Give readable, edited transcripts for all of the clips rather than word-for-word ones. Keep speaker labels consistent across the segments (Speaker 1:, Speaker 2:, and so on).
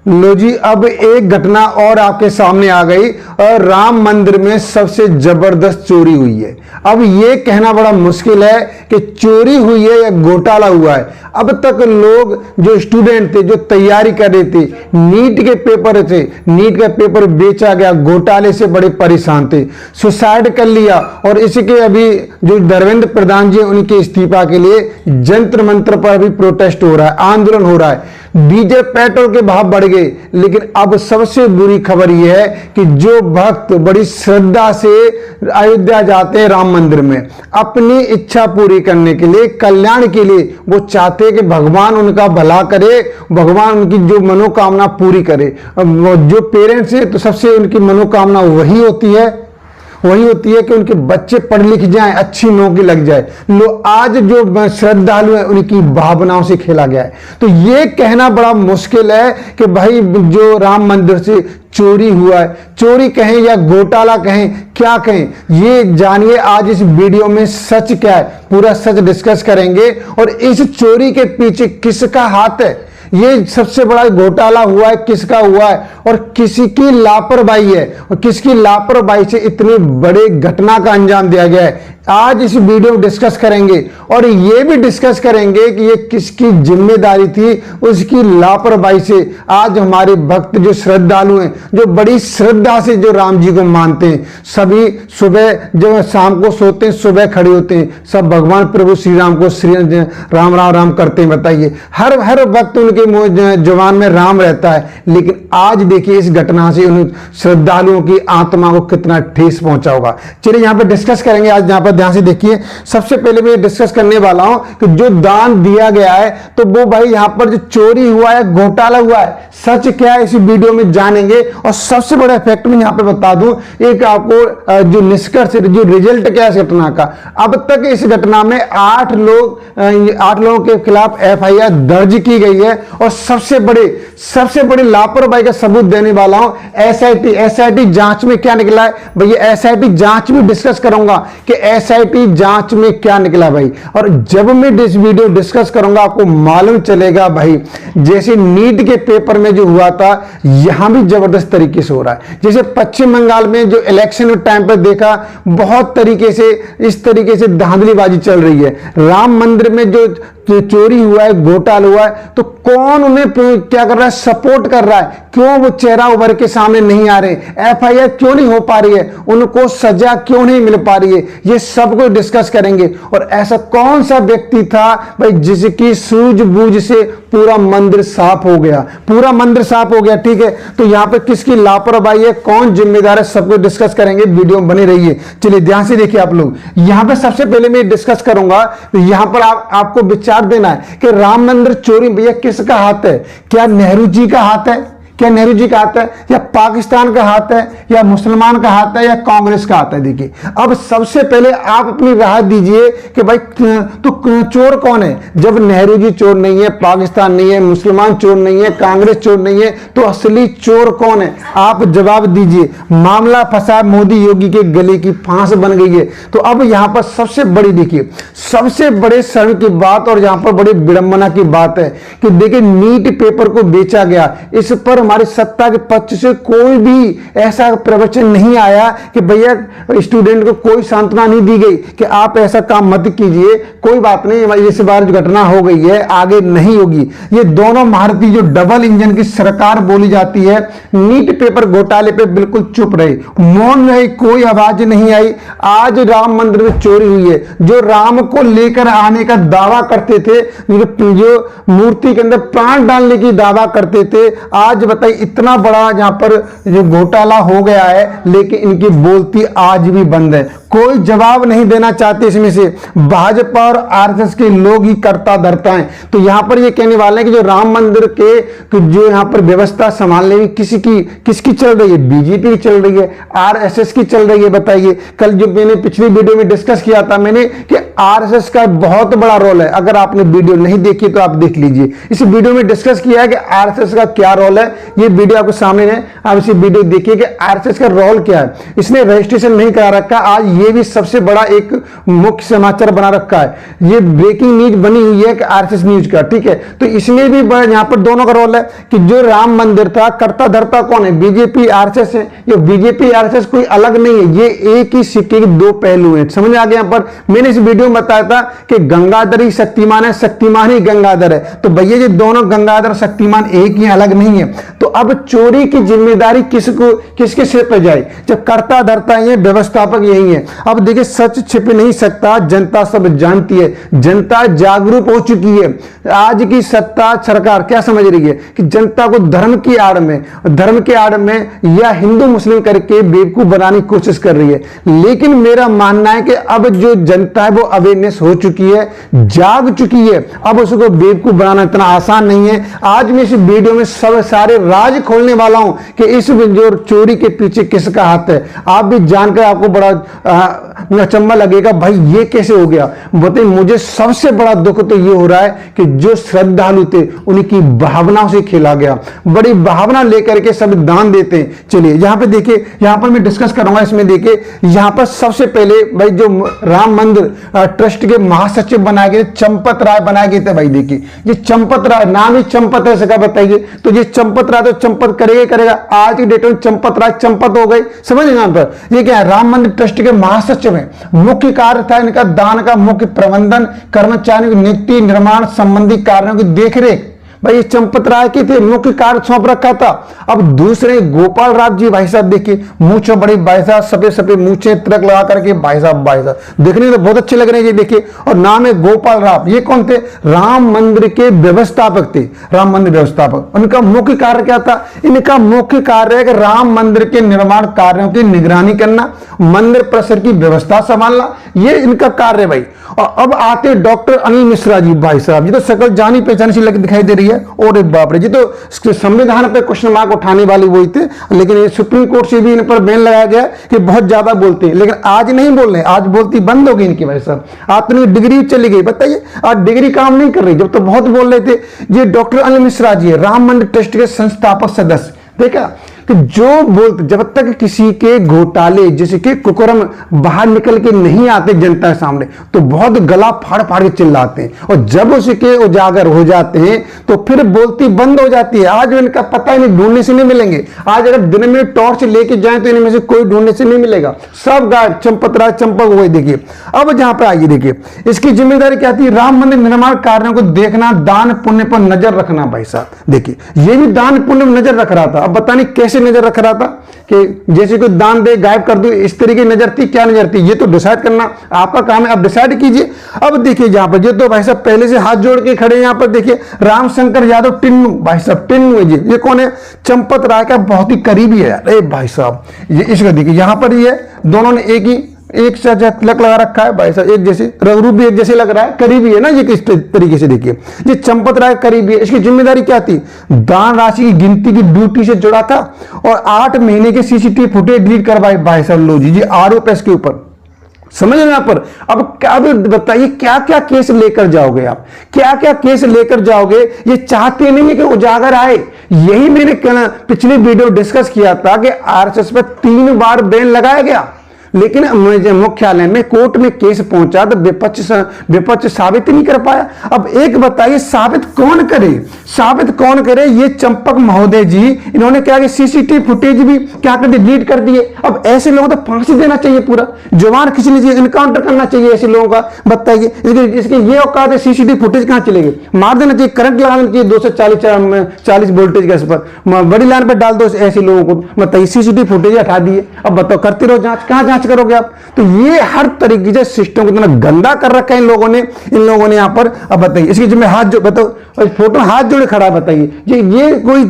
Speaker 1: लो जी, अब एक घटना और आपके सामने आ गई और राम मंदिर में सबसे जबरदस्त चोरी हुई है। अब ये कहना बड़ा मुश्किल है कि चोरी हुई है या घोटाला हुआ है। अब तक लोग जो स्टूडेंट थे, जो तैयारी कर रहे थे, नीट के पेपर थे, नीट का पेपर बेचा गया, घोटाले से बड़े परेशान थे, सुसाइड कर लिया। और इसके अभी जो धर्मेंद्र प्रधान जी, उनके इस्तीफा के लिए जंतर मंत्र पर अभी प्रोटेस्ट हो रहा है, आंदोलन हो रहा है। डीजल पेट्रोल के भाव बढ़ गए। लेकिन अब सबसे बुरी खबर यह है कि जो भक्त बड़ी श्रद्धा से अयोध्या जाते हैं राम मंदिर में अपनी इच्छा पूरी करने के लिए, कल्याण के लिए, वो चाहते हैं कि भगवान उनका भला करे, भगवान उनकी जो मनोकामना पूरी करे। जो पेरेंट्स हैं तो सबसे उनकी मनोकामना वही होती है कि उनके बच्चे पढ़ लिख जाएं, अच्छी नौकरी लग जाए। लो, आज जो श्रद्धालु है उनकी भावनाओं से खेला गया है। तो ये कहना बड़ा मुश्किल है कि भाई जो राम मंदिर से चोरी हुआ है, चोरी कहें या घोटाला कहें, क्या कहें, ये जानिए आज इस वीडियो में। सच क्या है, पूरा सच डिस्कस करेंगे और इस चोरी के पीछे किसका हाथ है, ये सबसे बड़ा घोटाला हुआ है किसका हुआ है और किसी की लापरवाही है और किसकी लापरवाही से इतनी बड़े घटना का अंजाम दिया गया है। आज इस वीडियो में डिस्कस करेंगे और ये भी डिस्कस करेंगे कि ये किसकी जिम्मेदारी थी, उसकी लापरवाही से आज हमारे भक्त जो श्रद्धालु हैं, जो बड़ी श्रद्धा से जो राम जी को मानते हैं, सभी सुबह जब शाम को सोते हैं, सुबह खड़े होते हैं, सब भगवान प्रभु श्री राम को श्री राम राम राम करते हैं। बताइए, हर वक्त उनके जुबान में राम रहता है। लेकिन आज देखिए इस घटना से उन श्रद्धालुओं की आत्मा को कितना ठेस पहुंचा होगा। चलिए यहाँ पे डिस्कस करेंगे। आज यहाँ पर ध्यान से देखिए, सबसे पहले मैं डिस्कस करने वाला हूं कि जो दान दिया गया है तो वो भाई यहाँ पर जो चोरी हुआ है, घोटाला हुआ है, सच क्या है इस वीडियो में जानेंगे। और सबसे बड़ा इफेक्ट मैं यहाँ पे बता दूं, एक आपको जो निष्कर्ष, जो रिजल्ट क्या है इस घटना का। अब तक इस घटना में 8 लोगों के खिलाफ FIR दर्ज की गई है। और सबसे बड़ी लापरवाही का सबूत देने वाला हूं। SIT जांच में क्या निकला है भैया, SIT जांच में डिस्कस करूंगा कि SIT जांच में क्या निकला भाई। और जब मैं इस वीडियो डिस्कस करूंगा आपको मालूम चलेगा भाई, जैसे नीट के पेपर में जो हुआ था यहां भी जबरदस्त तरीके से हो रहा है। जैसे पश्चिम बंगाल में जो इलेक्शन टाइम पर देखा, बहुत तरीके से इस तरीके से धांधलीबाजी चल रही है। राम मंदिर में जो चोरी हुआ है, घोटाला हुआ है, तो कौन उन्हें क्या कर रहा है, सपोर्ट कर रहा है, क्यों वो चेहरा उभर के सामने नहीं आ रहे, FIR क्यों नहीं हो पा रही है, उनको सजा क्यों नहीं मिल पा रही है, ये सब कुछ डिस्कस करेंगे। और ऐसा कौन सा व्यक्ति था भाई जिसकी सूझबूझ से पूरा मंदिर साफ हो गया, ठीक है। तो यहां पे किसकी लापरवाही है, कौन जिम्मेदार है, सब कुछ डिस्कस करेंगे। वीडियो में बने रहिए। चलिए ध्यान से देखिए आप लोग। यहां पे सबसे पहले मैं डिस्कस करूंगा, तो यहां पर आपको विचार देना है कि राम मंदिर चोरी भैया किसका हाथ है। क्या नेहरू जी का हाथ है, या पाकिस्तान का हाथ है, या मुसलमान का हाथ है, या कांग्रेस का हाथ है। देखिए, अब सबसे पहले आप अपनी राय दीजिए कि भाई तो चोर कौन है। जब नेहरू जी चोर नहीं है, पाकिस्तान नहीं है, मुसलमान चोर नहीं है, कांग्रेस चोर नहीं है, तो असली चोर कौन है, आप जवाब दीजिए। मामला फंसा, मोदी योगी के गले की फांस बन गई है। तो अब यहां पर सबसे बड़ी, देखिए सबसे बड़े शर्म की बात और यहां पर बड़ी विडंबना की बात है कि देखिए नीट पेपर को बेचा गया। इस पर हमारे सत्ता के पक्ष से कोई भी ऐसा प्रवचन नहीं आया कि भैया स्टूडेंट को कोई सांत्वना नहीं दी गई कि आप ऐसा काम मत कीजिए, कोई बात नहीं, इस बार जो घटना हो गई है आगे नहीं होगी। ये दोनों भारतीय जो डबल इंजन की सरकार बोली जाती है, नीट पेपर घोटाले पे बिल्कुल चुप रही, मौन रही, कोई आवाज नहीं आई। आज राम मंदिर में चोरी हुई है। जो राम को लेकर आने का दावा करते थे, जो मूर्ति के अंदर प्राण डालने की दावा करते थे, आज बताइए इतना बड़ा यहां पर जो घोटाला हो गया है, लेकिन इनकी बोलती आज भी बंद है। कोई जवाब नहीं देना चाहते। इसमें से भाजपा और RSS के लोग ही करता धरता है। तो यहां पर ये कहने वाले हैं कि जो राम मंदिर के जो यहां पर व्यवस्था संभालने की किसकी चल रही है, बीजेपी की चल रही है, RSS की चल रही है। बताइए, कल जो मैंने पिछली वीडियो में डिस्कस किया था मैंने कि RSS का बहुत बड़ा रोल है। अगर आपने वीडियो नहीं देखी तो आप देख लीजिए। इस वीडियो में डिस्कस किया है कि RSS का क्या रोल है। ये वीडियो आपको सामने है, आप इसी वीडियो देखिए कि RSS का रोल क्या है। इसने रजिस्ट्रेशन नहीं करा रखा, आज ये भी सबसे बड़ा एक मुख्य समाचार बना रखा है। ये ब्रेकिंग न्यूज बनी हुई है कि आरएसएस न्यूज का, ठीक है। तो इसमें भी यहाँ पर दोनों का रोल है कि जो राम मंदिर था, करता धरता कौन है? बीजेपी आरएसएस है। ये बीजेपी आरएसएस कोई अलग नहीं है, ये एक ही सिक्के के दो पहलू हैं। समझ आ गया? यहाँ पर मैंने इस वीडियो में बताया था कि गंगाधर ही शक्तिमान है, शक्तिमान ही गंगाधर है। तो भैया ये दोनों गंगाधर शक्तिमान एक ही, अलग नहीं है। तो अब चोरी की जिम्मेदारी किसके सिर पर जाए? जब करता धरता ये व्यवस्थापक यही है। अब देखिए, सच छिप नहीं सकता, जनता सब जानती है, जनता जागरूक हो चुकी है। आज की सत्ता सरकार क्या समझ रही है कि जनता को धर्म की आड़ में या हिंदू मुस्लिम करके बेवकूफ बनाने की कोशिश कर रही है। लेकिन मेरा मानना है कि अब जो जनता है वो अवेयरनेस हो चुकी है, जाग चुकी है। अब उसको बेवकूफ बनाना इतना आसान नहीं है। आज मैं इस वीडियो में सब सारे राज खोलने वाला हूं कि इस जो चोरी के पीछे किसका हाथ है। आप भी जानकर आपको बड़ा अचंभा लगेगा, भाई ये कैसे हो गया। बताइए, मुझे सबसे बड़ा दुख तो ये हो रहा है कि जो श्रद्धालु थे उनकी भावनाओं से खेला गया। बड़ी भावना लेकर के सब दान देते हैं। चलिए यहां पे देखिए, यहां पर मैं डिस्कस करूंगा। इसमें देखिए, यहां पर सबसे पहले भाई जो राम मंदिर ट्रस्ट के महासचिव बनाए गए चंपत राय बनाए गए थे। भाई देखिए, ये चंपत राय, नाम ही चंपत है, इसका बताइए। तो ये चंपत राय तो चंपत करेगा। आज की डेट में चंपत राय चंपत हो गई। समझ यहां पर ये क्या है? राम मंदिर ट्रस्ट के महासचिव है। मुख्य कार्य था इनका दान का मुख्य प्रबंधन, कर्मचारियों की नियुक्ति, निर्माण संबंधी कार्यों की देखरेख। भाई ये चंपत राय के थे, मुख्य कार्य सौंप रखा था। अब दूसरे गोपाल राव जी, भाई साहब देखिए, मूंछों बड़ी, भाई साहब सफेद सफेद मूंछें तिलक लगा करके, भाई साहब देखने में तो बहुत अच्छे लग रहे हैं। ये देखिए, और नाम है गोपाल राव। ये कौन थे? राम मंदिर के व्यवस्थापक थे, राम मंदिर व्यवस्थापक। उनका मुख्य कार्य क्या था? इनका मुख्य कार्य है कि राम मंदिर के निर्माण कार्यों की निगरानी करना, मंदिर परिसर की व्यवस्था संभालना, ये इनका कार्य है भाई। और अब आते डॉक्टर अनिल मिश्रा जी, भाई साहब ये तो शकल जानी पहचानी सी दिखाई दे रही है। और बाप रे, जी तो संविधान पे क्वेश्चन मार्क उठाने वाले वही थे। लेकिन ये सुप्रीम कोर्ट से भी इन पर बैन लगाया गया कि बहुत ज्यादा बोलते हैं। लेकिन आज नहीं बोल रहे, आज बोलती बंद हो गई इनकी। भाई साहब आपने डिग्री चली गई, बताइए आज डिग्री काम नहीं कर रही, जब तो बहुत बोल रहे थे। ये डॉक्टर अनिल मिश्रा जी है, राम मंदिर ट्रस्ट के संस्थापक सदस्य। देखा कि जो बोलते, जब तक किसी के घोटाले जैसे कि कुकर्म बाहर निकल के नहीं आते जनता के सामने, तो बहुत गला फाड़ फाड़ के चिल्लाते हैं। और जब उसके उजागर हो जाते हैं तो फिर बोलती बंद हो जाती है। आज इनका पता ही नहीं, ढूंढने से नहीं मिलेंगे। आज अगर दिन में टॉर्च लेके जाए तो इनमें से कोई ढूंढने से नहीं मिलेगा, सब गायब, चंपत राय चंपक हुए। देखिए अब जहां पर आइए, देखिए इसकी जिम्मेदारी क्या थी? राम मंदिर निर्माण कार्यों को देखना, दान पुण्य पर नजर रखना। भाई साहब देखिए, ये भी दान पुण्य पर नजर रख रहा था। अब बताने कैसे नजर रख रहा था कि जैसे कोई दान दे गायब कर दो, इस तरीके की नजर थी? क्या नजर थी? ये तो डिसाइड करना आपका काम है, आप डिसाइड कीजिए। अब देखिए यहां पर ये तो भाई साहब पहले से हाथ जोड़ के खड़े हैं। यहां पर देखिए रामशंकर यादव टिन्नू, भाई साहब टिन्नू है जी। ये कौन है? चंपत राय का बहुत ही करीबी है। अरे भाई साहब ये इसका देखिए, यहां पर ये दोनों ने एक से तिलक लगा रखा है। भाई साहब एक जैसे, रघुरूप भी एक जैसे लग रहा है, करीबी है ना ये। किस तरीके से देखिए, ये चंपत राय करीबी है। इसकी जिम्मेदारी क्या थी? दान राशि की गिनती की ड्यूटी से जुड़ा था और 8 महीने के सीसीटीवी फुटेज डिलीट करवाए। भाई साहब लो जी, आरोप है इसके ऊपर। समझ रहे हैं? पर अब क्या बताइए, क्या क्या केस लेकर जाओगे आप? क्या क्या केस लेकर जाओगे? ये चाहते नहीं है कि उजागर आए। यही मैंने पिछली वीडियो डिस्कस किया था कि आरएसएस पर 3 बार बैन लगाया गया, लेकिन मुख्यालय में कोर्ट में केस पहुंचा तो विपक्ष साबित नहीं कर पाया। अब एक बताइए, साबित कौन करे? साबित कौन करे? ये चंपक महोदय जी, इन्होंने क्या सीसीटीवी फुटेज भी क्या कर दिए, डिलीट कर दिए। अब ऐसे लोगों को तो फांसी देना चाहिए, पूरा जुबान खींचनी चाहिए, इनकाउंटर करना चाहिए ऐसे लोगों का। बताइए इसके ये औकात है? सीसीटीवी फुटेज कहां चलेगी? मार देना चाहिए, करंट लगा देना चाहिए 240 वोल्टेज गैस पर, बड़ी लाइन पर डाल दो ऐसे लोगों को। बताइए सीसीटीवी फुटेज हटा दिए, अब बताओ करते रहो जांच, कहां जांच करोगे आप? तो ये हर तरीके से सिस्टम को इतना गंदा कर रखा है इन लोगों ने यहाँ पर। अब बताइए इसकी जिम्मे हाथ जो, बताओ फोटो हाथ जोड़े खड़ा है। बताइए ये कोई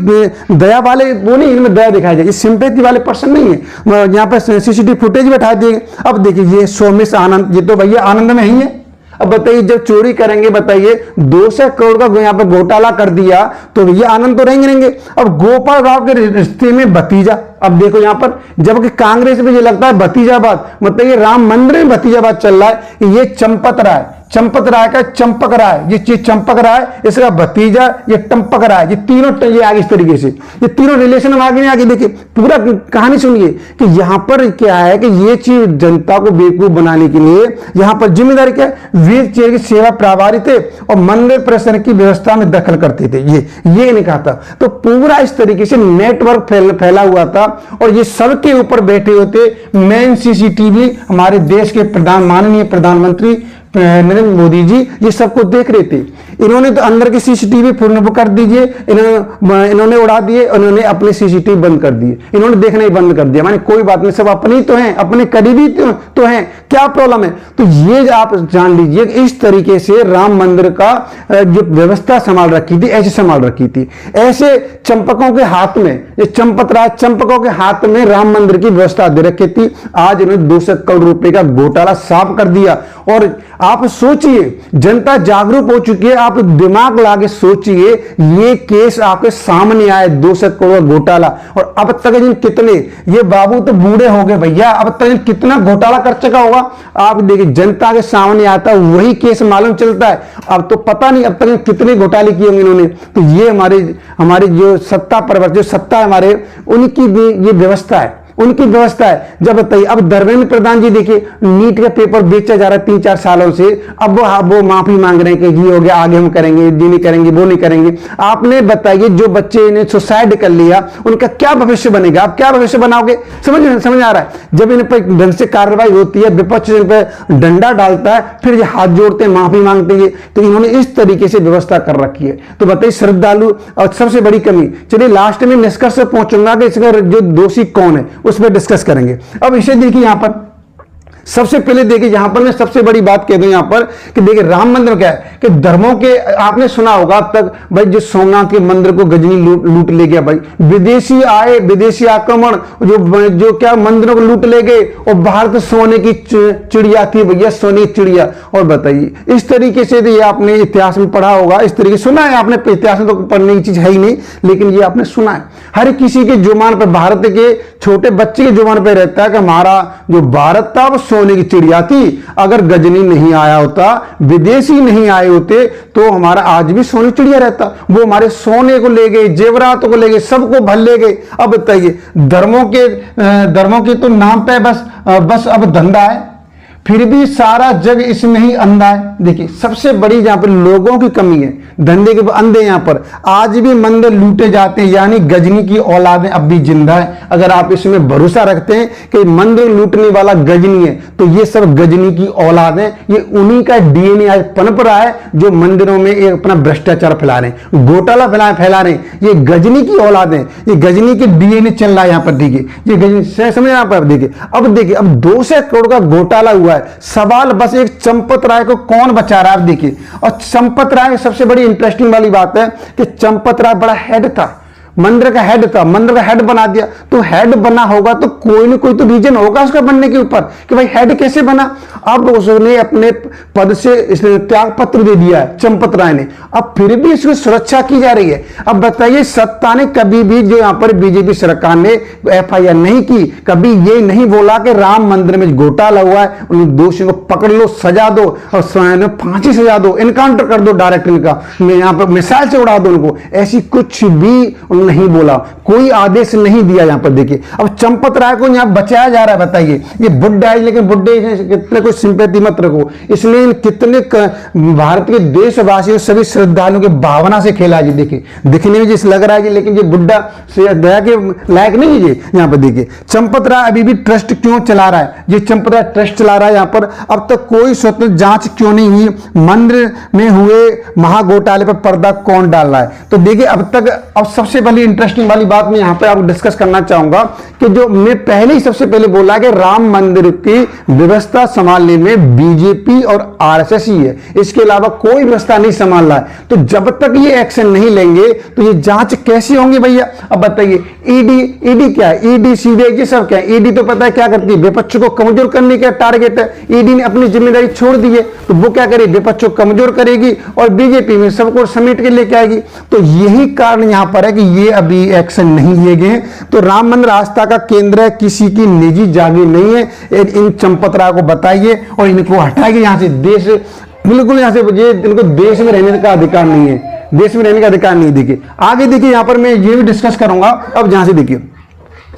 Speaker 1: दया वाले वो नहीं, इनमें दया दिखाई जाए, ये सिंपैथी वाले पर्सन नहीं है। यहाँ पर सीसीटीवी फुटेज बैठा दिए। अब देखिए ये सोमेश आनंद, ये तो भैया आनंद में ही है। अब बताइए जब चोरी करेंगे, बताइए 200 करोड़ का यहाँ पर घोटाला कर दिया तो ये आनंद तो रहेंगे। अब गोपाल राव के रिश्ते में भतीजा, अब देखो यहां पर, जबकि कांग्रेस में ये लगता है भतीजाबाद, मतलब ये राम मंदिर में भतीजाबाद चल रहा है। ये चंपत राय चंपत राय का चंपक राय, ये चीज चंपक राय, इसका भतीजा ये टंपक राय, ये तीनों ये आगे इस तरीके से, ये तीनों रिलेशन में आगे नहीं आगे। देखिए पूरा कहानी सुनिए कि यहां पर क्या है कि ये चीज जनता को बेवकूफ बनाने के लिए यहां पर जिम्मेदारी क्या है, वीर चेर की सेवा प्रभारी थे और मंदिर प्रशासन की व्यवस्था में दखल करते थे, ये नहीं कहा था। तो पूरा इस तरीके से नेटवर्क फैला हुआ था और ये सबके ऊपर बैठे होते मेन सीसीटीवी हमारे देश के माननीय प्रधानमंत्री नरेंद्र मोदी जी ये सबको देख रहे थे। इन्होंने तो अंदर के सीसीटीवी पूर्ण कर दीजिए, इन्होंने उड़ा दिए, इन्होंने अपने सीसीटीवी बंद कर दिए, इन्होंने देखना ही बंद कर दिया। माने कोई बात नहीं, सब अपने ही तो हैं, अपने करीबी तो हैं, क्या प्रॉब्लम है। तो ये आप जान लीजिए इस तरीके से राम मंदिर का जो व्यवस्था संभाल रखी थी, ऐसे संभाल रखी थी। ऐसे चंपकों के हाथ में, ये चंपत राज चंपकों के हाथ में राम मंदिर की व्यवस्था दे रखी थी। आज इन्होंने 200 करोड़ रुपए का घोटाला साफ कर दिया। और आप सोचिए, जनता जागरूक हो चुकी है, आप दिमाग लाके सोचिए, ये केस आपके सामने आए 200 करोड़ घोटाला, और अब तक जिन कितने, ये बाबू तो बूढ़े हो गए भैया, अब तक कितना घोटाला कर चुका होगा। आप देखिए जनता के सामने आता वही केस मालूम चलता है। अब तो पता नहीं अब तक कितने घोटाले किए होंगे इन्होंने। तो ये हमारे जो सत्ता परवर, जो सत्ता है हमारे, उनकी ये व्यवस्था है, उनकी व्यवस्था है। जब बताइए, अब धर्मेंद्र प्रधान जी देखिए, नीट का पेपर बेचा जा रहा है 3-4 सालों से, अब वो माफी मांग रहे हैं कि ये हो गया, आगे हम करेंगे, ये नहीं करेंगे, वो नहीं करेंगे। आपने बताइए जो बच्चे ने सुसाइड कर लिया उनका क्या भविष्य बनेगा, आप क्या भविष्य बनाओगे? समझ आ रहा है। जब इन पर ढंग से कार्रवाई होती है, विपक्ष इन पर डंडा डालता है, फिर ये हाथ जोड़ते हैं, माफी मांगते हैं। तो इन्होंने इस तरीके से व्यवस्था कर रखी है। तो बताइए श्रद्धालु, और सबसे बड़ी कमी, चलिए लास्ट में निष्कर्ष पे पहुंचूंगा कि इसका जो दोषी कौन है उस पर डिस्कस करेंगे। अब इसे देखिए, यहां पर सबसे पहले देखिए, यहां पर मैं सबसे बड़ी बात कह दूं यहां पर कि देखिए राम मंदिर क्या है कि धर्मों के, आपने सुना होगा अब तक भाई, जो सोमनाथ के मंदिर को गजनी लूट ले गया भाई, विदेशी आए, विदेशी आक्रमण, जो क्या मंदिरों को लूट ले गए, और भारत सोने की चिड़िया थी भैया, सोने की चिड़िया। और बताइए इस तरीके से ये आपने इतिहास में पढ़ा होगा, इस तरीके सुना है आपने, इतिहास में तो पढ़ने की चीज है ही नहीं, लेकिन ये आपने सुना है। हर किसी के जुबान पर, भारत के छोटे बच्चे के जुबान पर रहता है कि हमारा जो भारत था वो सोने की चिड़िया थी। अगर गजनी नहीं आया होता, विदेशी नहीं आए होते, तो हमारा आज भी सोने चिड़िया रहता। वो हमारे सोने को ले गए, जेवरातों को ले गए, सबको भल ले गए। अब बताइए धर्मों के तो नाम पे बस अब धंधा है, फिर भी सारा जग इसमें ही अंधा है। देखिए सबसे बड़ी यहां पर लोगों की कमी है, धंधे के अंधे। यहां पर आज भी मंदिर लूटे जाते हैं, यानी गजनी की औलादें अब भी जिंदा है। अगर आप इसमें भरोसा रखते हैं कि मंदिर लूटने वाला गजनी है, तो ये सब गजनी की औलाद है। ये उन्हीं का डीएनए आज पनप रहा है, जो मंदिरों में एक अपना भ्रष्टाचार फैला रहे हैं, घोटाला फैला रहे हैं। ये गजनी की औलाद है, ये गजनी के डीएनए चल रहा है यहां पर। देखिए ये गजनी, समझ यहां पर देखिए। अब 200 करोड़ का घोटाला हुआ है। सवाल बस एक, चंपत राय को कौन बचा रहा है? आप देखिए। और चंपत राय, सबसे बड़ी इंटरेस्टिंग वाली बात है कि चंपत राय बड़ा हेड था, मंदिर का हेड था, मंदिर का हेड बना दिया। तो हेड बना होगा तो कोई ना कोई तो रीजन होगा उसका बनने के ऊपर कि भाई हेड कैसे बना। अब उसने अपने पद से इसने त्याग पत्र दे दिया है चंपत राय ने, अब फिर भी इसकी सुरक्षा की जा रही है। अब बताइए सत्ता ने कभी भी, जो यहां पर बीजेपी सरकार ने एफआईआर नहीं की, कभी ये नहीं बोला कि राम मंदिर में घोटाला हुआ है, उन दोषियों को पकड़ लो, सजा दो, और फांसी सजा दो, इनकाउंटर कर दो डायरेक्ट, इनका यहां पर मिसाइल से उड़ा दो उनको। ऐसी कुछ भी नहीं बोला, कोई आदेश नहीं दिया यहां पर। देखिए अब चंपत राय को यहां बचाया जा रहा है। बताइए ये बुड्ढा है, लेकिन बुड्ढे कितने कोई सिंपैथी मत रखो, इसलिए कितने भारत के देशवासियों, सभी श्रद्धालुओं की भावना से खेला जी। देखिए दिखने में जिस लग रहा है, लेकिन ये बुड्ढा से दया के लायक नहीं है। यहां पर देखिए चंपत राय अभी भी ट्रस्ट क्यों चला रहा है? ये चंपत राय ट्रस्ट चला रहा है यहां पर। अब तक कोई स्वतंत्र जांच क्यों नहीं हुई? मंदिर में हुए महाघोटाले पर पर्दा कौन डाल रहा है? तो देखिए अब सबसे पहले इंटरेस्टिंग वाली बात मैं यहां पे आपको डिस्कस करना चाहूंगा कि जो मैं पहले ही सबसे पहले बोला कि राम मंदिर की व्यवस्था संभालने में बीजेपी और आरएसएस ही है, इसके अलावा कोई व्यवस्था नहीं संभाल रहा है। तो जब तक ये एक्शन नहीं लेंगे तो ये जांच कैसी होंगी भैया? अब बताइए ईडी क्या है? ईडी सीबीआई ये सब क्या है? ईडी तो पता है क्या करती है, विपक्ष को कमजोर करने का टारगेट है। ईडी ने अपनी जिम्मेदारी छोड़ दी है, तो वो क्या करेगी? विपक्ष को कमजोर करेगी और बीजेपी में सबको समेट के लेके आएगी। तो यही कारण यहां पर है कि ये अभी एक्शन नहीं लिए गए। तो राम मंदिर आस्था का केंद्र है, किसी की निजी जागीर नहीं है। इन चंपत राय को बताइए और इनको हटाइए यहां से। देश बिल्कुल यहाँ से ये इनको देश में रहने का अधिकार नहीं है, देश में रहने का अधिकार नहीं। देखिए आगे देखिए यहाँ पर मैं ये भी डिस्कस करूंगा। अब जहां से देखिए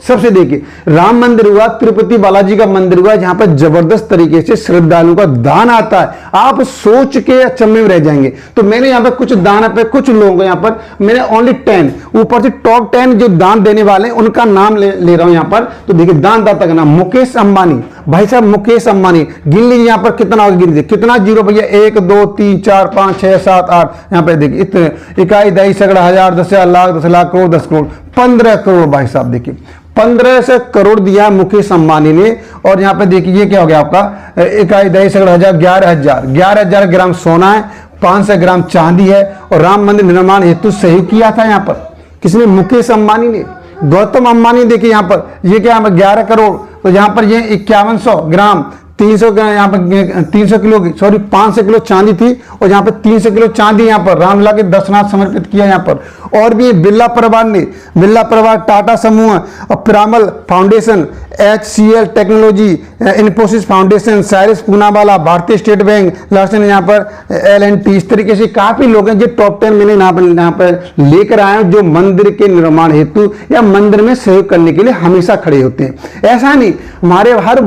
Speaker 1: सबसे देखिए राम मंदिर हुआ, तिरुपति बालाजी का मंदिर हुआ, जहां पर जबरदस्त तरीके से श्रद्धालुओं का दान आता है। आप सोच के अचंभे में रह जाएंगे। तो मैंने यहाँ पर कुछ दान पे कुछ लोगों को यहाँ पर मैंने ओनली 10 ऊपर से टॉप 10 जो दान देने वाले हैं उनका नाम ले रहा हूं यहाँ पर। तो देखिए दानदाता का नाम मुकेश अंबानी, भाई साहब मुकेश अंबानी, गिन लीजिए यहाँ पर कितना होगा, गिन लीजिए कितना जीरो भैया, 1 2 3 4 5 6 7 8, यहाँ पे देखिए इतने इकाई दही सगड़ा हजार 10,000 लाख 10 लाख करोड़ 10 करोड़ 15 करोड़। भाई साहब देखिए 1500 करोड़ दिया मुकेश अंबानी ने। और यहाँ पे देखिए ये क्या हो गया आपका, इकाई दही सगड़ा हजार 11,000 ग्राम सोना है, 500 ग्राम चांदी है। और राम मंदिर निर्माण हेतु सहयोग किया था यहाँ पर किसने, मुकेश अंबानी ने। गौतम अंबानी देखिए यहाँ पर ये क्या 11 करोड़, तो यहाँ पर ये 5100 ग्राम 300 यहाँ पर 300 किलो सॉरी 500 किलो चांदी थी। और यहाँ पर 300 किलो चांदी यहाँ पर रामलला के दशनाथ समर्पित किया यहाँ पर। और भी बिरला परिवार ने, बिरला परिवार, टाटा समूह और Piramal foundation, HCL technology, Infosys foundation, Cyrus Poonawalla, भारतीय स्टेट बैंक, लार्सन यहाँ पर L&T, इस तरीके से काफी लोग हैं जो टॉप 10 मैंने यहाँ पर लेकर आए हैं जो मंदिर के निर्माण हेतु या मंदिर में सहयोग करने के लिए हमेशा खड़े होते हैं। ऐसा नहीं, हमारे हर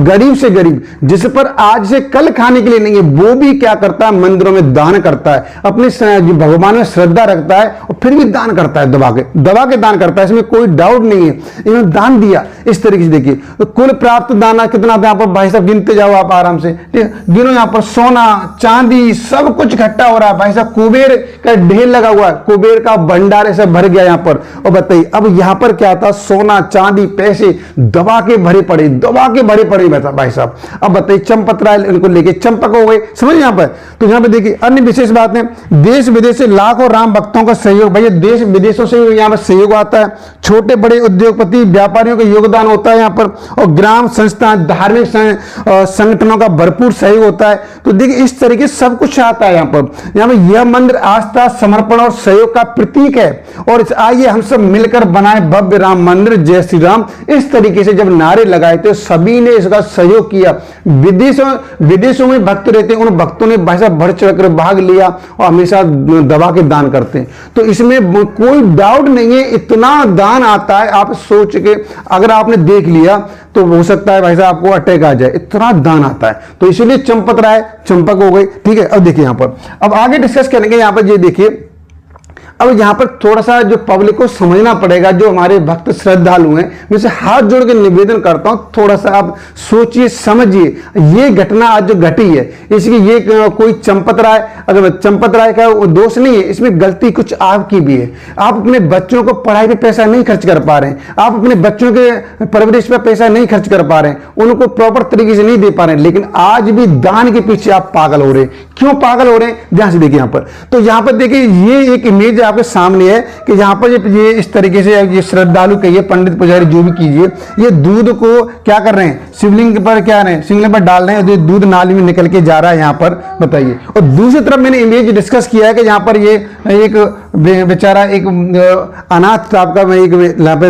Speaker 1: गरीब से गरीब जिस पर आज से कल खाने के लिए नहीं है वो भी क्या करता है, मंदिरों में दान करता है, अपने भगवान में श्रद्धा रखता है और फिर भी दान करता है, दबा के दान करता है, इसमें कोई डाउट नहीं है। इन्होंने दान दिया इस तरीके से। देखिए तो कुल प्राप्त दाना कितना था यहाँ पर, भाई साहब गिनते जाओ आप आराम से, गिनो यहाँ पर सोना चांदी सब कुछ इकट्ठा हो रहा है। भाई साहब कुबेर का ढेर लगा हुआ है, कुबेर का भंडार ऐसा भर गया यहाँ पर। और बताइए अब यहाँ पर क्या था, सोना चांदी पैसे दबा के भरे पड़े भाई साहब। अब बताइए चंपतरा इनको लेके चंपक हो गए, समझ यहाँ पर। तो यहाँ पे देखिए अन्य विशेष बात है, देश विदेश से लाखों राम भक्तों का सहयोग, भैया देश विदेशों से यहाँ पर सहयोग आता है, छोटे बड़े उद्योगपति व्यापारियों का योगदान होता है यहाँ पर, और ग्राम संस्था धार्मिक संगठनों का भरपूर सहयोग होता है। तो देखिए इस तरीके से सब कुछ आता है यहाँ पर। यह मंदिर आस्था समर्पण और सहयोग का प्रतीक है। और आइए हम सब मिलकर बनाए भव्य राम मंदिर, जय श्री राम। इस तरीके से जब नारे लगाए थे सभी ने इसका सहयोग किया। विदेशों में भक्त रहते हैं, उन भक्तों ने भाई साहब बढ़ चढ़ कर भाग लिया और हमेशा दबा के दान करते हैं। तो इसमें कोई डाउट नहीं है, इतना दान आता है। आप सोच के अगर आपने देख लिया तो हो सकता है भाई साहब आपको अटैक आ जाए, इतना दान आता है। तो इसलिए चंपत राय चंपक हो गई, ठीक है। अब देखिए यहां पर अब आगे डिस्कस करेंगे। यहां पर ये देखिए अब यहाँ पर थोड़ा सा जो पब्लिक को समझना पड़ेगा, जो हमारे भक्त श्रद्धालु हैं, मैं से हाथ जोड़ के निवेदन करता हूँ थोड़ा सा आप सोचिए समझिए। ये घटना आज जो घटी है इसकी ये कोई चंपत राय, अगर चंपत राय का दोष नहीं है, इसमें गलती कुछ आपकी भी है। आप अपने बच्चों को पढ़ाई पे पैसा नहीं खर्च कर पा रहे हैं, आप अपने बच्चों के परवरिश पे पैसा नहीं खर्च कर पा रहे हैं, उनको प्रॉपर तरीके से नहीं दे पा रहे हैं, लेकिन आज भी दान के पीछे आप पागल हो रहे हैं। क्यों पागल हो रहे हैं, ध्यान से देखिए यहाँ पर। तो यहाँ पर देखिए ये एक इमेज आपके सामने है कि यहाँ पर ये इस तरीके से ये श्रद्धालु कहिए, पंडित पुजारी जो भी कीजिए, ये दूध को क्या कर रहे हैं, शिवलिंग पर क्या रहे हैं, शिवलिंग पर डाल रहे हैं, दूध नाली में निकल के जा रहा है यहाँ पर, बताइए। और दूसरी तरफ मैंने इमेज डिस्कस किया है कि यहाँ पर ये एक बेचारा एक अनाथ टाइप का एक यहाँ पे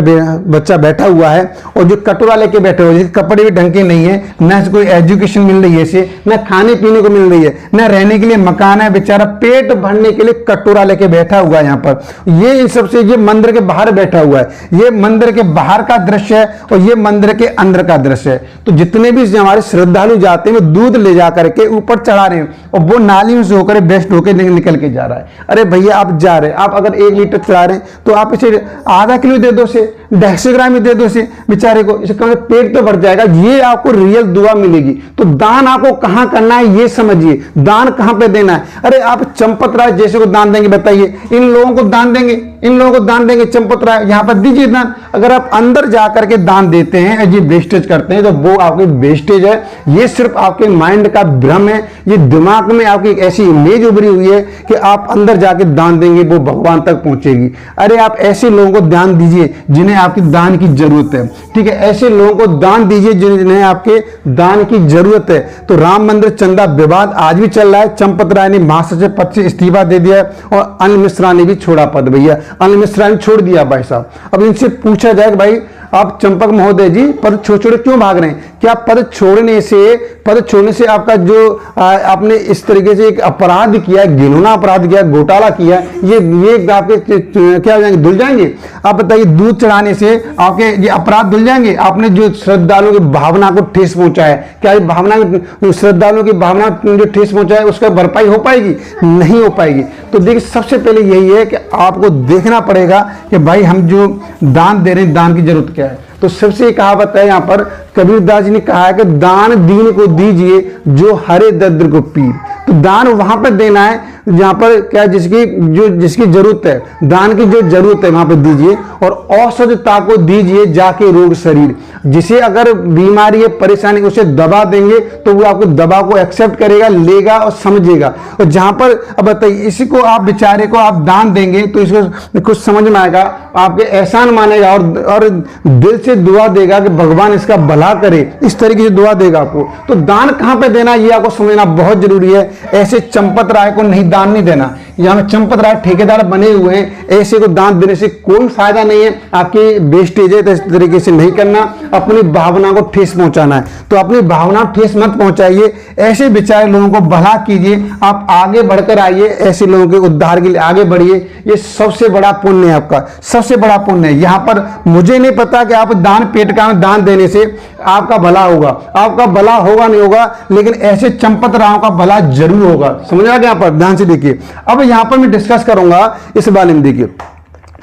Speaker 1: बच्चा बैठा हुआ है और जो कटोरा लेके बैठे हुए, कपड़े भी ढंग के नहीं है, न कोई एजुकेशन मिल रही है इसे, न खाने पीने को मिल रही है, न रहने के लिए मकान है, बेचारा पेट भरने के लिए कटोरा लेके बैठा हुआ है यहाँ पर। ये इन सबसे ये मंदिर के बाहर बैठा हुआ है, ये मंदिर के बाहर का दृश्य है और ये मंदिर के अंदर का दृश्य है। तो जितने भी हमारे श्रद्धालु जाते हैं वो दूध ले जा करके ऊपर चढ़ा रहे हैं और वो नाली में से होकर बेस्ट होकर निकल के जा रहा है। अरे भैया आप जा रहे हैं, आप अगर 1 लीटर चढ़ा रहे हैं तो आप इसे आधा किलो दे दो, से 150 ग्राम ही दे दो इसे बेचारे को, इसे कम पेट तो भर जाएगा। ये आपको रियल दुआ मिलेगी। तो दान आपको कहां करना है ये समझिए, दान कहां पे देना है। अरे आप चंपत राय जैसे को दान देंगे, बताइए इन लोगों को दान देंगे, इन लोगों को दान देंगे, चंपत राय यहां पर दीजिए दान। अगर आप अंदर जाकर के दान देते हैं, ये वेस्टेज करते हैं, तो वो आपकी वेस्टेज है। ये सिर्फ आपके माइंड का भ्रम है, ये दिमाग में आपकी एक ऐसी इमेज उभरी हुई है कि आप अंदर जाके दान देंगे वो भगवान तक पहुंचेगी। अरे आप ऐसे लोगों को दान दीजिए जिन्हें आपकी दान की जरूरत है, ठीक है। ऐसे लोगों को दान दीजिए जिन्हें आपके दान की जरूरत है। तो राम मंदिर चंदा विवाद आज भी चल रहा है। चंपत राय ने महासचिव पद से इस्तीफा दे दिया और अनिल मिश्रा ने भी छोड़ा पद। भैया अनिल मिश्रा ने छोड़ दिया भाई साहब। अब इनसे पूछा जाए कि भाई आप चंपक महोदय जी पद छोड़ क्यों भाग रहे हैं? क्या पद छोड़ने से आपका जो आपने इस तरीके से एक अपराध किया, घिनौना अपराध किया, घोटाला किया, ये आपके क्या हो जाएंगे? धुल जाएंगे? आप बताइए, दूध चढ़ाने से आपके ये अपराध धुल जाएंगे? आपने जो श्रद्धालुओं की भावना को ठेस पहुंचा है, क्या ये भावना, श्रद्धालुओं की भावना जो ठेस पहुंचा है उसका भरपाई हो पाएगी? नहीं हो पाएगी। तो देखिए, सबसे पहले यही है कि आपको देखना पड़ेगा कि भाई हम जो दान दे रहे हैं, दान की जरूरत क्या है। तो सबसे कहावत है यहाँ पर, कबीरदास जी ने कहा है कि दान दीन को दीजिए, जो हरे दरिद्र को पीर। तो दान वहां पर देना है जहां पर क्या जिसकी जरूरत है, दान की जो जरूरत है वहां पर दीजिए, और औषधता को दीजिए जाके रोग शरीर। जिसे अगर बीमारी है, परेशानी, उसे दवा देंगे तो वो आपको दवा को एक्सेप्ट करेगा, लेगा और समझेगा। और जहां पर अब बताइए, इसी को आप बेचारे को आप दान देंगे तो इसको कुछ समझ में आएगा, आपके एहसान मानेगा और दिल से दुआ देगा कि भगवान इसका भला करे, इस तरीके से दुआ देगा आपको। तो दान कहां पे देना ये आपको समझना बहुत जरूरी है। ऐसे चंपत राय को दान नहीं देना। यहाँ में चंपत राय ठेकेदार बने हुए हैं, ऐसे को दान देने से कोई फायदा नहीं है, आपकी वेस्टेज है। तो इस तरीके से नहीं करना, अपनी भावना को ठेस पहुंचाना है तो अपनी भावना ठेस मत पहुंचाइए। ऐसे बेचारे लोगों को भला कीजिए, आप आगे बढ़कर आइए, ऐसे लोगों के उद्धार के लिए आगे बढ़िए। ये सबसे बड़ा पुण्य है आपका, सबसे बड़ा पुण्य है। यहाँ पर मुझे नहीं पता कि आप दान पेट का दान देने से आपका भला होगा, आपका भला होगा नहीं होगा, लेकिन ऐसे चंपत रायों का भला जरूर होगा। समझ आ गया? यहाँ पर ध्यान से देखिए। अब यहाँ पर मैं डिस्कस करूंगा इस बारे में। देखिए,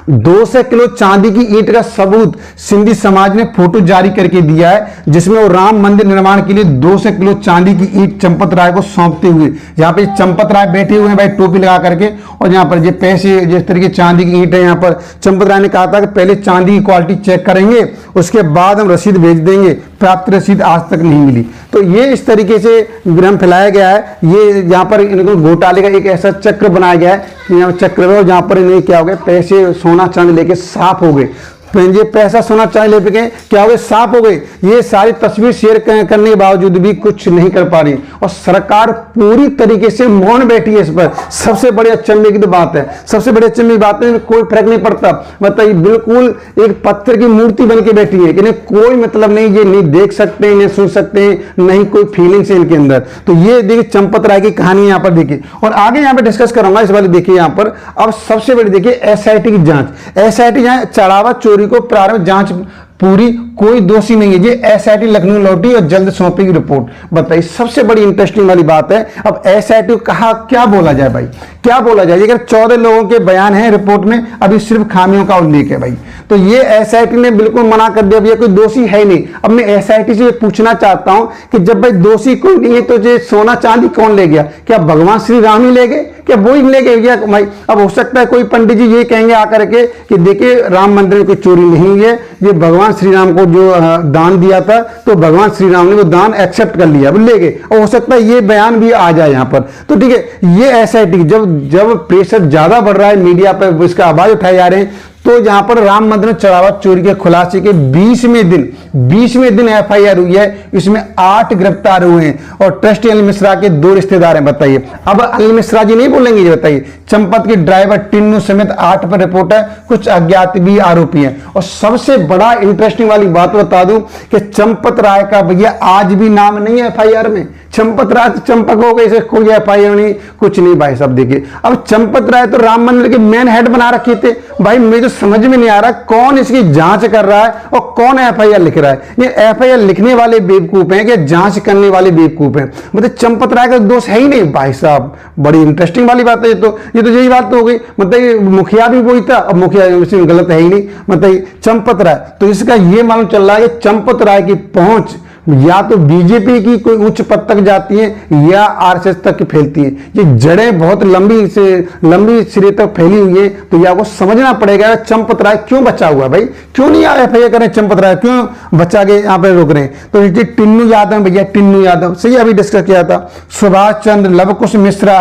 Speaker 1: 200 किलो चांदी की ईंट का सबूत सिंधी समाज ने फोटो जारी करके दिया है, जिसमें वो राम मंदिर निर्माण के लिए 200 किलो चांदी की ईंट चंपत राय को सौंपते हुए, जहां पे चंपत राय बैठे हुए हैं भाई टोपी लगा करके, और यहाँ पर ये पैसे जिस तरीके चांदी की ईंट है, यहाँ पर चंपत राय ने कहा था कि पहले चांदी की क्वालिटी चेक करेंगे, उसके बाद हम रसीद भेज देंगे। प्राप्त रसीद आज तक नहीं मिली। तो ये इस तरीके से भ्रम फैलाया गया है। ये यहाँ पर इनको घोटाले का एक ऐसा चक्र बनाया गया है, यहाँ चक्र में, जहाँ पर इन्हें क्या हो गया, पैसे सोना चांदी लेके साफ हो गए। ये पैसा सोना चांदी लेके क्या हो गए, साफ हो गए। ये सारी तस्वीर शेयर करने के बावजूद भी कुछ नहीं कर पा रही, और सरकार पूरी तरीके से मौन बैठी है इस पर। सबसे बड़े अचंभे की तो बात है, सबसे बड़े अचंभे की बात है, कोई फर्क नहीं पड़ता। बताइए, बिल्कुल एक पत्थर की मूर्ति बन के बैठी है, इन्हें कोई मतलब नहीं, ये नहीं देख सकते, इन्हें सुन सकते, नहीं कोई फीलिंग्स है इनके अंदर। तो ये देखिए चंपत राय की कहानी यहाँ पर देखिए, और आगे यहाँ पे डिस्कस करूंगा इस वाले। देखिए यहाँ पर अब सबसे बड़ी देखिए एसआईटी की जांच। एसआईटी यहाँ चढ़ावा चोरी को प्रारंभिक जांच पूरी, कोई दोषी नहीं है। ये एसआईटी लखनऊ लौटी और जल्द सौंपेगी रिपोर्ट। बताइए, सबसे बड़ी इंटरेस्टिंग वाली बात है। अब एसआईटी कहा क्या बोला जाए भाई, क्या बोला जाए? अगर 14 लोगों के बयान है रिपोर्ट में, अभी सिर्फ खामियों का उल्लेख है भाई। तो ये एसआईटी ने बिल्कुल मना कर दिया, भैया कोई दोषी है नहीं। अब मैं एसआईटी से पूछना चाहता हूं कि जब भाई दोषी कोई नहीं है तो ये सोना चांदी कौन ले गया? क्या भगवान श्री राम ही ले गए? क्या वो ही ले गए भाई? अब हो सकता है कोई पंडित जी ये कहेंगे आकर के कि देखिए राम मंदिर में कोई चोरी नहीं हुई है, ये भगवान श्री राम को जो दान दिया था तो भगवान श्री राम ने वो दान एक्सेप्ट कर लिया, ले गए। और हो सकता है ये बयान भी आ जाए यहाँ पर। तो ठीक है, ये एसआईटी जब प्रेशर ज्यादा बढ़ रहा है, मीडिया पर इसका आवाज उठाए जा रहे हैं, तो जहां पर राम मंदिर में चढ़ावा चोरी के खुलासे के 20वें दिन एफआईआर हुई है। इसमें 8 गिरफ्तार हुए हैं और ट्रस्टी अनिल मिश्रा के 2 रिश्तेदार हैं। बताइए, अब अनिल मिश्रा जी नहीं बोलेंगे? ये बताइए, चंपत के ड्राइवर टिन्नू समेत 8 पर रिपोर्ट है, कुछ अज्ञात भी आरोपी हैं। और सबसे बड़ा इंटरेस्टिंग वाली बात बता दूं कि चंपत राय का भैया आज भी नाम नहीं है एफआईआर में। चंपत राय चंपक हो गए, इसे कोई एफआईआर नहीं, कुछ नहीं भाई साहब। देखिए, अब चंपत राय तो राम मंदिर के मेन हेड बना रखे थे भाई। मुझे समझ में नहीं आ रहा कौन इसकी जांच कर रहा है और कौन एफआईआर लिख रहा है। ये एफआईआर लिखने वाले बेवकूफ हैं कि जांच करने वाले बेवकूफ हैं? मतलब चंपत राय का दोष है ही नहीं भाई साहब। बड़ी इंटरेस्टिंग वाली बात है। ये तो यही बात तो हो गई। मतलब मुखिया भी वही था, अब मुखिया इसमें गलत है ही नहीं। मतलब चंपत राय, तो इसका ये मालूम चल रहा है कि चंपत राय की पहुंच या तो बीजेपी की कोई उच्च पद तक जाती है या आरएसएस तक फैलती है। ये जड़ें बहुत लंबी सिरे तक फैली हुई है। तो ये आपको समझना पड़ेगा चंपत राय क्यों बचा हुआ भाई, क्यों नहीं एफआईआर करें? चंपत राय क्यों बचा के यहाँ पे रोक रहे हैं? तो ये टिन्नू यादव भैया, टिन्नू यादव सही अभी डिस्कस किया था। सुभाष चंद्र, लवकुश मिश्रा,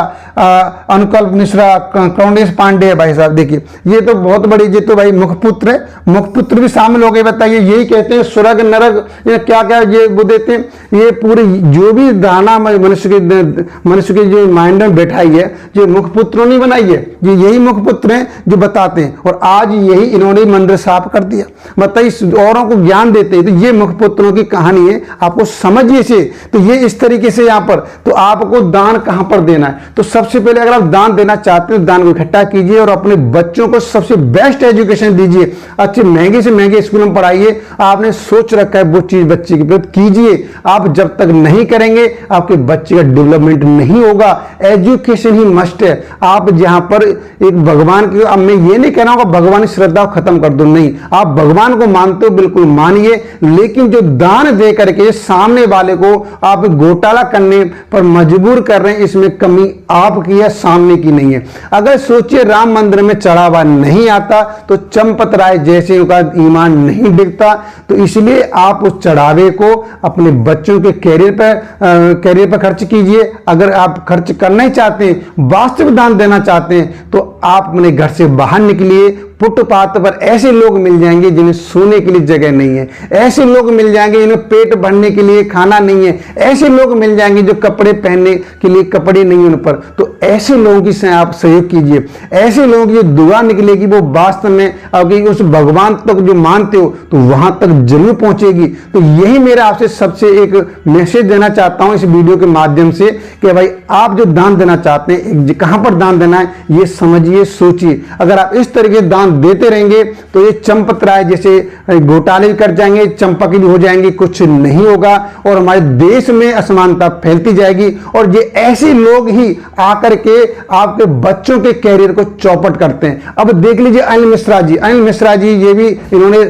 Speaker 1: अनुकल्प मिश्रा, कौंडेश पांडे भाई साहब। देखिए, ये तो बहुत बड़ी, ये तो भाई मुखपुत्र है, मुखपुत्र भी शामिल हो गए। बताइए, यही कहते हैं स्वर्ग नरक क्या क्या ये वो देते हैं। ये पूरी जो भी धारणा मनुष्य के जो माइंड में बैठाई है, जो मुखपुत्रों ने बनाई है, ये यही मुखपुत्र हैं जो बताते हैं। और आज यही इन्होंने मंदिर साफ कर दिया, बताइए औरों को ज्ञान देते हैं। तो ये मुखपुत्रों की कहानी है, आपको समझिए इसे। तो ये इस तरीके से यहाँ पर, तो आपको दान कहां पर देना है? तो सबसे पहले अगर आप दान देना चाहते हैं, दान को इकट्ठा कीजिए और अपने बच्चों को सबसे बेस्ट एजुकेशन दीजिए। अच्छे महंगे से महंगे स्कूल में पढ़ाइए। आपने सोच रखा है वो चीज बच्चे की प्रति कीजिए। आप जब तक नहीं करेंगे आपके बच्चे का डेवलपमेंट नहीं होगा। एजुकेशन ही मस्ट है। आप जहां पर एक भगवान की, अब मैं ये नहीं कह रहा हूं भगवान की श्रद्धा खत्म कर दो, नहीं, आप भगवान को मानते हो बिल्कुल मानिए, लेकिन जो दान दे करके सामने वाले को आप घोटाला करने पर मजबूर कर रहे हैं, इसमें कमी आपकी है, सामने की नहीं है। अगर सोचिए राम मंदिर में चढ़ावा नहीं आता तो चंपत राय जैसे उनका ईमान नहीं दिखता। तो इसलिए आप उस चढ़ावे को अपने बच्चों के कैरियर पर खर्च कीजिए। अगर आप खर्च करना ही चाहते हैं, वास्तविक दान देना चाहते हैं, तो आप अपने घर से बाहर निकलिए। फुटपाथ पर ऐसे लोग मिल जाएंगे जिन्हें सोने के लिए जगह नहीं है, ऐसे लोग मिल जाएंगे जिन्हें पेट भरने के लिए खाना नहीं है, ऐसे लोग मिल जाएंगे जो कपड़े पहनने के लिए कपड़े नहीं उन पर। तो ऐसे लोगों की आप सहयोग कीजिए। ऐसे लोगों की जो दुआ निकलेगी वो वास्तव में आपकी उस भगवान तक जो मानते हो तो वहां तक जरूर पहुंचेगी। तो यही मेरा आपसे सबसे एक मैसेज देना चाहता हूं इस वीडियो के माध्यम से कि भाई आप जो दान देना चाहते हैं, कहां पर दान देना है ये समझिए, सोचिए। अगर आप इस तरीके दान देते रहेंगे तो ये चंपत राय जैसे घोटाले कर जाएंगे, चंपकली हो जाएंगे, कुछ नहीं होगा और हमारे देश में असमानता फैलती जाएगी। और ये ऐसे लोग ही आकर के आपके बच्चों के कैरियर को चौपट करते हैं। अब देख लीजिए अनिल मिश्रा जी, ये भी इन्होंने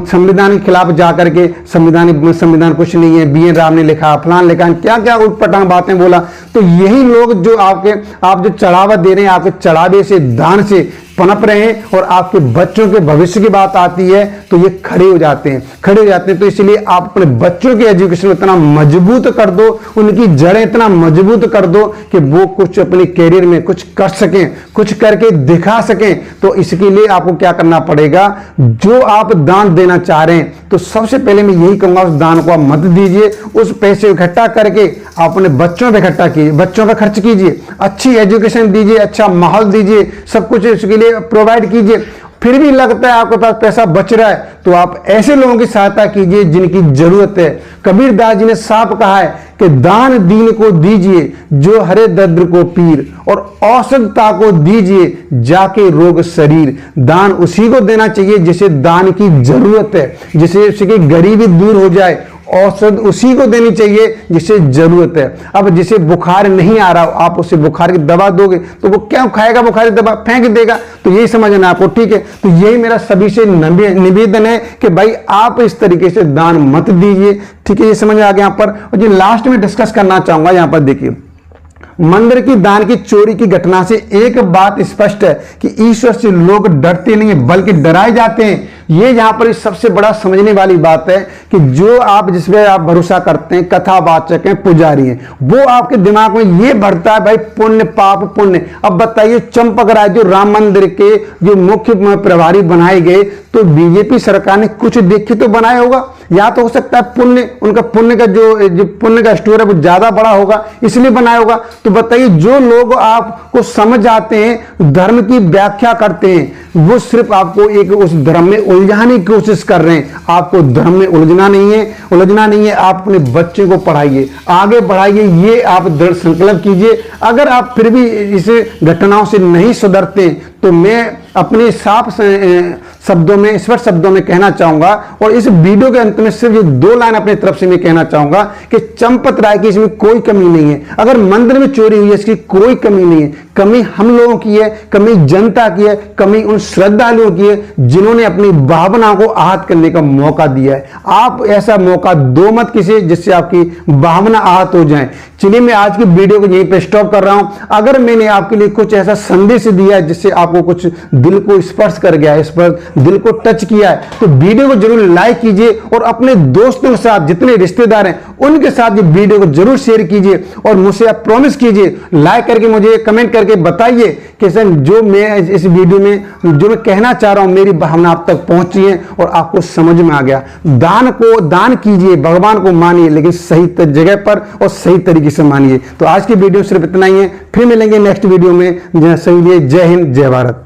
Speaker 1: संविधान के खिलाफ जाकर के संविधान कुछ नहीं है, बी एन राव ने लिखा, फलान लिखा, क्या क्या उटपटांग बातें बोला। तो यही लोग जो आप जो चढ़ावा दे रहे हैं, आपके चढ़ावे से, दान से पनप रहे हैं और आपके बच्चों के भविष्य की बात आती है तो ये खड़े हो जाते हैं। तो इसलिए आप अपने बच्चों के एजुकेशन इतना मजबूत कर दो, उनकी जड़ें इतना मजबूत कर दो कि वो कुछ अपने कैरियर में कुछ कर सकें, कुछ करके दिखा सकें। तो इसके लिए आपको क्या करना पड़ेगा? जो आप दान देना चाह रहे हैं तो सबसे पहले मैं यही कहूंगा, उस दान को आप मत दीजिए। उस पैसे इकट्ठा करके आप अपने बच्चों पे इकट्ठा कीजिए, बच्चों पे खर्च कीजिए, अच्छी एजुकेशन दीजिए, अच्छा माहौल दीजिए, सब कुछ इसके लिए प्रोवाइड कीजिए। फिर भी लगता है आपके पास पैसा बच रहा है तो आप ऐसे लोगों की सहायता कीजिए जिनकी जरूरत है। कबीरदास जी ने साफ कहा है कि दान दीन को दीजिए जो हरे दर्द को पीर, और औषधता को दीजिए जाके रोग शरीर। दान उसी को देना चाहिए जिसे दान की जरूरत है, जिसे उसकी गरीबी दूर हो जाए। औषध उसी को देनी चाहिए जिसे जरूरत है। अब जिसे बुखार नहीं आ रहा, आप उसे बुखार की दवा दोगे तो वो क्या खाएगा? बुखार की दवा फेंक देगा। तो यही समझना आपको, ठीक है? तो यही मेरा सभी से निवेदन है कि भाई आप इस तरीके से दान मत दीजिए, ठीक है? ये समझ आ गया यहाँ पर। और जो लास्ट में डिस्कस करना चाहूंगा यहाँ पर, देखिए, मंदिर की दान की चोरी की घटना से एक बात स्पष्ट है कि ईश्वर से लोग डरते नहीं है बल्कि डराए जाते हैं। ये यहां पर सबसे बड़ा समझने वाली बात है कि जो आप जिसपे आप भरोसा करते हैं, कथावाचक हैं, पुजारी हैं, वो आपके दिमाग में ये बढ़ता है भाई पुण्य पाप पुण्य। अब बताइए, चंपक राय जो राम मंदिर के जो मुख्य प्रभारी बनाए गए, तो बीजेपी सरकार ने कुछ देख के तो बनाया होगा, या तो हो सकता है पुण्य, उनका पुण्य का जो पुण्य का स्टोर है वो ज्यादा बड़ा होगा इसलिए बनाया होगा। तो बताइए, जो लोग आपको समझ आते हैं, धर्म की व्याख्या करते हैं, वो सिर्फ आपको एक उस धर्म में उलझाने की कोशिश कर रहे हैं। आपको धर्म में उलझना नहीं है। आप अपने बच्चे को पढ़ाइए, आगे बढ़ाइए, ये आप दृढ़ संकल्प कीजिए। अगर आप फिर भी इस घटनाओं से नहीं सुधरते तो मैं अपने साफ शब्दों में, स्पष्ट शब्दों में कहना चाहूंगा, और इस वीडियो के अंत में सिर्फ ये 2 लाइन अपनी तरफ से मैं कहना चाहूंगा कि चंपत राय की इसमें कोई कमी नहीं है। अगर मंदिर में चोरी हुई है इसकी कोई कमी नहीं है। कमी हम लोगों की है, कमी जनता की है, कमी उन श्रद्धालुओं की है जिन्होंने अपनी भावना को आहत करने का मौका दिया है। आप ऐसा मौका दो मत किसी जिससे आपकी भावना आहत हो जाए। चलिए, मैं आज की वीडियो को यहीं पे स्टॉप कर रहा हूं। अगर मैंने आपके लिए कुछ ऐसा संदेश दिया है जिससे आपको कुछ दिल को स्पर्श कर गया है, इस पर दिल को टच किया है, तो वीडियो को जरूर लाइक कीजिए और अपने दोस्तों के साथ, जितने रिश्तेदार हैं उनके साथ ये वीडियो को जरूर शेयर कीजिए। और मुझसे आप प्रॉमिस कीजिए, लाइक करके मुझे कमेंट करके करके बताइए कि सर जो मैं इस वीडियो में जो मैं कहना चाह रहा हूं, मेरी भावना आप तक पहुंची है और आपको समझ में आ गया। दान कीजिए, भगवान को मानिए, लेकिन सही जगह पर और सही तरीके से मानिए। तो आज की वीडियो सिर्फ इतना ही है, फिर मिलेंगे नेक्स्ट वीडियो में। सभी जय हिंद, जय भारत।